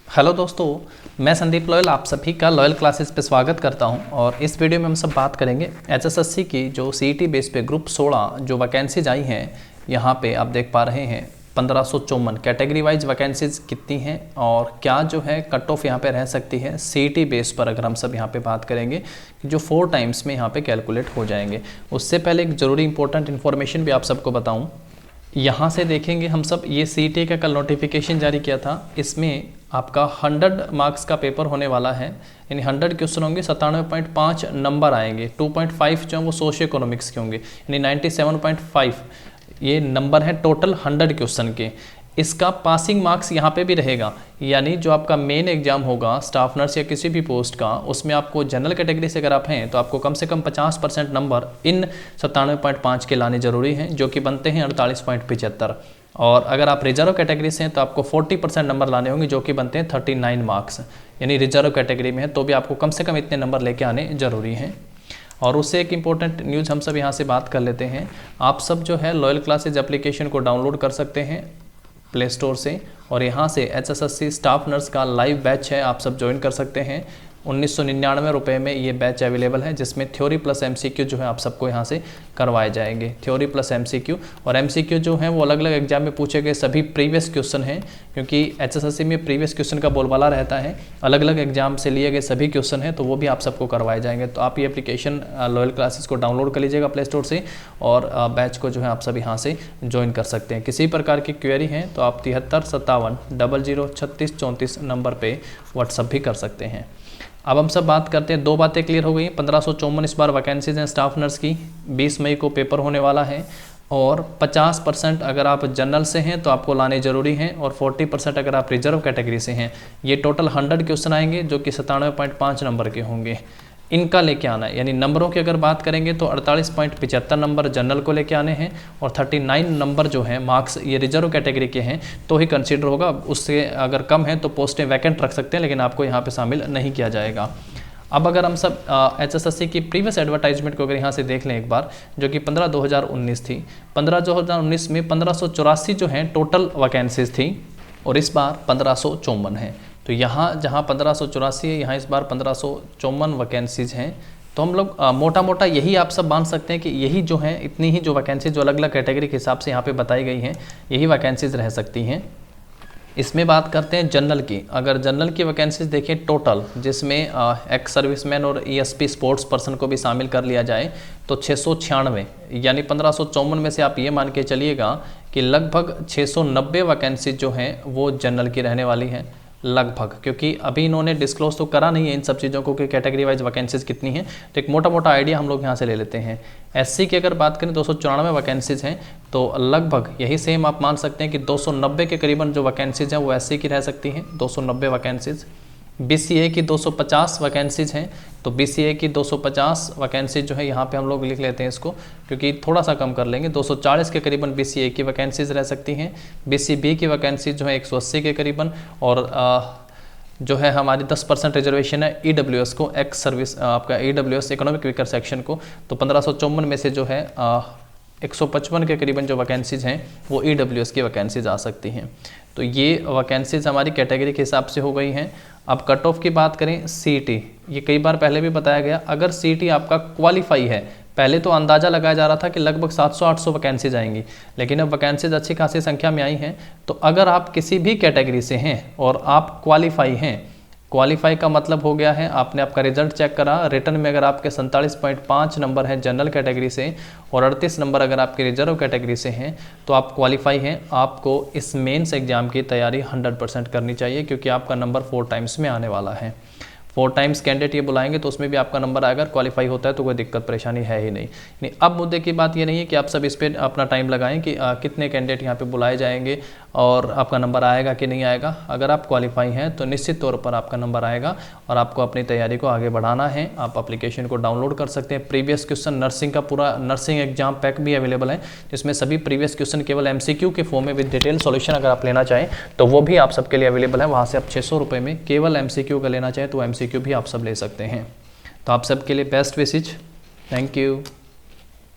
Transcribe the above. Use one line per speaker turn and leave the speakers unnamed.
Hello दोस्तों, मैं Sandeep loyal आप सभी का लॉयल क्लासेस पे स्वागत करता हूं। और इस वीडियो में हम सब बात करेंगे एचएसएससी की जो सीईटी बेस पे ग्रुप 16 जो वैकेंसीज आई हैं। यहां पे आप देख पा रहे हैं 1554 कैटेगरी वाइज वैकेंसीज कितनी हैं और क्या जो है कट ऑफ यहाँ पे रह सकती है सीईटी बेस पर। अगर हम सब यहाँ पे बात करेंगे कि जो 4 टाइम्स में यहाँ पे कैलकुलेट हो जाएंगे। उससे पहले एक ज़रूरी इंपॉर्टेंट इन्फॉर्मेशन भी आप सबको बताऊँ। यहाँ से देखेंगे हम सब, ये सीईटी का कल नोटिफिकेशन जारी किया था। इसमें आपका 100 मार्क्स का पेपर होने वाला है, यानी 100 क्वेश्चन होंगे, 97.5 नंबर आएंगे। 2.5 जो है वो सोशियो इकोनॉमिक्स के होंगे, यानी 97.5 ये नंबर है टोटल 100 क्वेश्चन के। इसका पासिंग मार्क्स यहाँ पे भी रहेगा, यानी जो आपका मेन एग्जाम होगा स्टाफ नर्स या किसी भी पोस्ट का, उसमें आपको जनरल कैटेगरी से अगर आप हैं तो आपको कम से कम 50% नंबर इन 97.5 के लाने जरूरी हैं, जो कि बनते हैं 48.75। और अगर आप रिजर्व कैटेगरी से हैं तो आपको 40% नंबर लाने होंगे, जो कि बनते हैं 39 मार्क्स। यानी रिजर्व कैटेगरी में है तो भी आपको कम से कम इतने नंबर लेके आने जरूरी हैं। और उससे एक इम्पॉर्टेंट न्यूज़ हम सब यहाँ से बात कर लेते हैं। आप सब जो है लॉयल क्लासेज एप्लीकेशन को डाउनलोड कर सकते हैं प्ले स्टोर से, और यहाँ से एचएसएससी स्टाफ नर्स का लाइव बैच है, आप सब ज्वाइन कर सकते हैं। 1999 रुपये में ये बैच अवेलेबल है, जिसमें थ्योरी प्लस एमसीक्यू जो है आप सबको यहाँ से करवाए जाएंगे। थ्योरी प्लस एमसीक्यू, और एमसीक्यू जो है वो अलग अलग एग्जाम में पूछे गए सभी प्रीवियस क्वेश्चन हैं, क्योंकि एचएसएससी में प्रीवियस क्वेश्चन का बोलबाला रहता है। अलग अलग एग्जाम से लिए गए सभी क्वेश्चन हैं, तो वो भी आप सबको करवाए जाएंगे। तो आप ये एप्लीकेशन लॉयल क्लासेस को डाउनलोड कर लीजिएगा प्ले स्टोर से, और बैच को जो है आप सब यहाँ से ज्वाइन कर सकते हैं। किसी प्रकार की क्वेरी है तो आप 7357003634 नंबर पर व्हाट्सअप भी कर सकते हैं। अब हम सब बात करते हैं, 2 बातें क्लियर हो गई। 1554 इस बार वैकेंसीज हैं स्टाफ नर्स की। 20 मई को पेपर होने वाला है, और 50% अगर आप जनरल से हैं तो आपको लाने जरूरी हैं, और 40% अगर आप रिजर्व कैटेगरी से हैं। ये टोटल 100 क्वेश्चन आएंगे, जो कि 97.5 नंबर के होंगे। इनका लेके आना है, यानी नंबरों की अगर बात करेंगे तो 48.75 नंबर जनरल को लेके आने हैं, और 39 नंबर जो है मार्क्स ये रिजर्व कैटेगरी के हैं तो ही कंसीडर होगा। उससे अगर कम है तो पोस्टें वैकेंट रख सकते हैं, लेकिन आपको यहाँ पे शामिल नहीं किया जाएगा। अब अगर हम सब एचएसएससी की प्रीवियस एडवर्टाइजमेंट को अगर यहाँ से देख लें एक बार, जो कि 15/2019 थी। 15/2019 में 1584 जो हैं टोटल वैकेंसीज थी, और इस बार 1554 है। तो यहाँ जहाँ 1584 है, यहाँ इस बार 1554 वैकेंसीज हैं। तो हम लोग मोटा मोटा यही आप सब मान सकते हैं कि यही जो हैं, इतनी ही जो वैकेंसीज जो अलग अलग कैटेगरी के हिसाब से यहाँ पे बताई गई हैं, यही वैकेंसीज रह सकती हैं। इसमें बात करते हैं जनरल की। अगर जनरल की वैकेंसीज देखें टोटल, जिसमें एक्स सर्विसमैन और ईएसपी स्पोर्ट्स पर्सन को भी शामिल कर लिया जाए, तो 696, यानी 1554 में से आप ये मान के चलिएगा कि लगभग 690 वैकेंसीज जो हैं वो जनरल की रहने वाली हैं लगभग, क्योंकि अभी इन्होंने डिस्क्लोज तो करा नहीं है इन सब चीज़ों को कि कैटेगरी वाइज वैकेंसीज कितनी हैं। तो एक मोटा मोटा आइडिया हम लोग यहाँ से ले लेते हैं। एससी की अगर बात करें 294 वैकेंसीज हैं, तो लगभग यही सेम आप मान सकते हैं कि 290 के करीबन जो वैकेंसीज हैं वो एससी की रह सकती हैं, 290 वैकेंसीज। बीसीए की 250 वैकेंसीज हैं, तो बीसीए की 250 वैकेंसीज जो है यहाँ पे हम लोग लिख लेते हैं इसको, क्योंकि थोड़ा सा कम कर लेंगे। 240 के करीबन बीसीए की वैकेंसीज रह सकती हैं। बीसीबी की वैकेंसीज जो है 180 के करीबन, और जो है हमारी 10% रिजर्वेशन है ईडब्ल्यूएस को, एक्स सर्विस आपका ईडब्ल्यूएस इकोनॉमिक वीकर सेक्शन को। तो 1554 में से जो है 155 के करीबन जो वैकेंसीज हैं वो ईडब्ल्यूएस की वैकेंसीज आ सकती हैं। तो ये वैकेंसीज हमारी कैटेगरी के हिसाब से हो गई हैं। अब कट ऑफ की बात करें, सीईटी, ये कई बार पहले भी बताया गया, अगर सीईटी आपका क्वालिफाई है, पहले तो अंदाज़ा लगाया जा रहा था कि लगभग 700-800 वैकेंसीज आएंगी, लेकिन अब वैकेंसीज अच्छी खासी संख्या में आई हैं। तो अगर आप किसी भी कैटेगरी से हैं और आप क्वालिफाई हैं, क्वालिफाई का मतलब हो गया है आपने आपका रिजल्ट चेक करा, रिटर्न में अगर आपके 47.5 नंबर है जनरल कैटेगरी से, और 38 नंबर अगर आपके रिजर्व कैटेगरी से हैं, तो आप क्वालिफाई हैं। आपको इस मेंस एग्जाम की तैयारी 100% करनी चाहिए, क्योंकि आपका नंबर 4 टाइम्स में आने वाला है। 4 टाइम्स कैंडिडेट ये बुलाएंगे तो उसमें भी आपका नंबर आएगा। क्वालिफाई होता है तो कोई दिक्कत परेशानी है ही नहीं। अब मुद्दे की बात ये नहीं है कि आप सब इस पर अपना टाइम लगाएं कि कितने कैंडिडेट यहाँ पे बुलाए जाएंगे और आपका नंबर आएगा कि नहीं आएगा। अगर आप क्वालिफाई हैं तो निश्चित तौर पर आपका नंबर आएगा, और आपको अपनी तैयारी को आगे बढ़ाना है। आप एप्लीकेशन को डाउनलोड कर सकते हैं। प्रीवियस क्वेश्चन नर्सिंग का पूरा नर्सिंग एग्जाम पैक भी अवेलेबल है, जिसमें सभी प्रीवियस क्वेश्चन केवल एमसीक्यू के फॉर्म में विद डिटेल सॉल्यूशन अगर आप लेना चाहें तो वो भी आप सबके लिए अवेलेबल है। वहाँ से आप 600 रुपये में केवल एमसीक्यू का लेना चाहें तो एमसीक्यू भी आप सब ले सकते हैं। तो आप सबके लिए बेस्ट विशेज। Thank you.